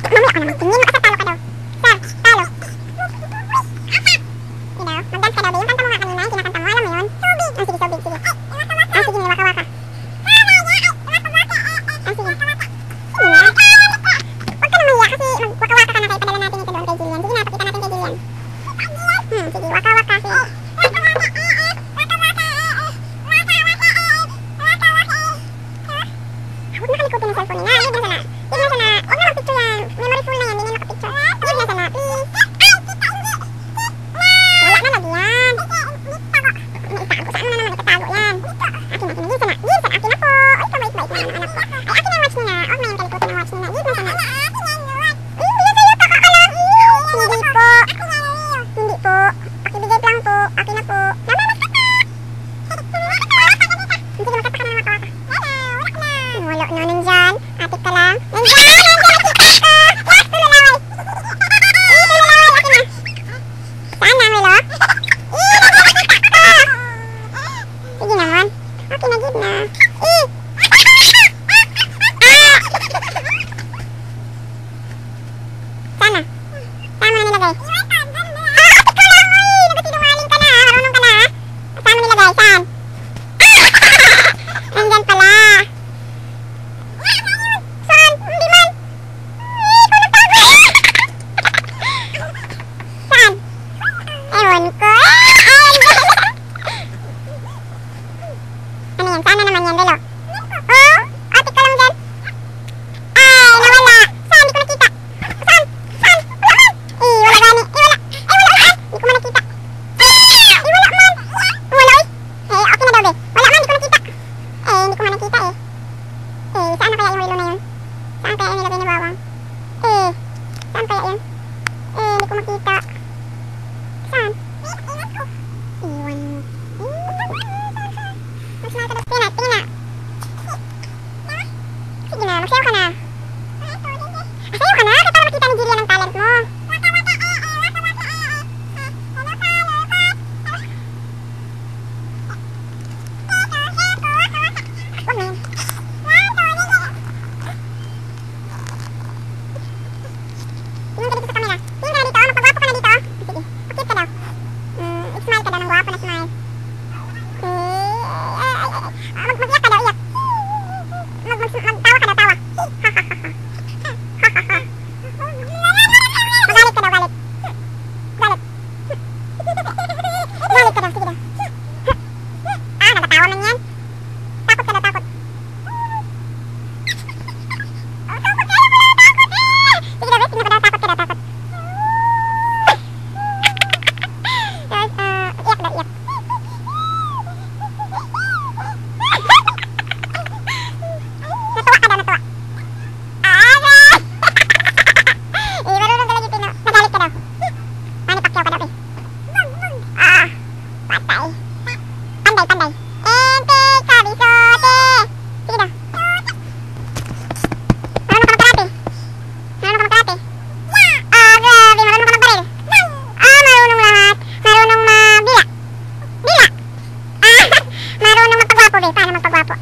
Mamaya ka naman tingin, makasatalo ka daw. Sir, talo. Mag-dance ka daw, yung kanta mo nga kanina, yung kinakanta mo, alam mo yun? Sige, sobig, sige. Sige, waka-waka. Sige. Huwag ka na mahiya kasi mag-waka-waka ka na kaya padala natin ito doon kay Jillian. Sige na, pakita natin kay Jillian. Sige, waka-waka, sige. Huwag makalikutin yung cellphone niya. Leave na sana. Huwag na mag-picture yan. Memory full na yan, hindi na makapicture. Leave na sana, please. Wala na lagi yan. Itago, saan mo na naman itatago yan? Akin, give sana. Give sana, akin na po. Ay, kabait-bait naman ang anak ko. Ay, akin ang watch nila. Huwag na yung kalikutin ang watch nila. Give na sana. Hindi sa'yo, taka ka lang. Hindi po. Hindi po. Pakibigay lang po. Akin na po. Namamas ka pa. Sige, makata ka na ng waka-waka. Wala na, nandyan. Atik ka lang. Nandyan, nakita ka. Wak, tulalaway. Tulalaway, akin na. Saan na, Milo? Nakita ka. Sige naman. Okay na, give na. Sana. Saan mo na nilagay? Atik ka lang. Nagasinungaling ka na. Marunong ka na. Saan mo nilagay? Saan? Nandyan pala. Saan? Hindi man. Ikaw nagtago. Saan? Ewan ko. Ano yan? Saan na naman yan, Belo? Oh? Atik ka lang dyan. Ay, nawala. Saan? Hindi ko nakita. Saan? Saan? Wala man. Wala gani. Wala. Wala saan? Hindi ko man nakita. Wala man. Wala oy. Okay na daw, be. Wala man, hindi ko nakita. Hindi ko man nakita eh. Saan na kaya yung Milo na yun? Saan kaya yung nilagay ni Bawang? Saan kaya yun? Hindi ko makita. Saan? Iwan mo. Mag-smile ka daw. Tingin na, tingin na. Sige na, magsayaw ka na. Sayaw ka na, kaya para makita ni Jillian ang talent mo. Huwag na yun. Tingin ka dito sa camera. Tingin ka na dito, magpagwapo ka na dito. Sige, pakit ka daw. Smile ka daw ng gwapo na smile. Mag-iyak ka daw, iyak. Magtawa ka daw, tawa. Magalit ka daw, galit. Galit. Galit ka daw, sige daw. Natatawa man yan. Takot ka daw, takot. Takot ka daw, takot. Sige daw, tingnan ka daw, takot ka daw, takot. Iyak daw, iyak. Natuwa ka daw, natuwa. Marunong talaga yung Pino. Nagalit ka daw. Manny Pacquiao ka daw, eh. Patay. Panday, panday. Ente, kabisote. Sige daw. Marunong ka magkarate. Marunong ka magkarate. Grabe, marunong ka magbaril. Marunong lahat. Marunong magbila. Bila. Marunong magpagwapo, be. Paano magpagwapo?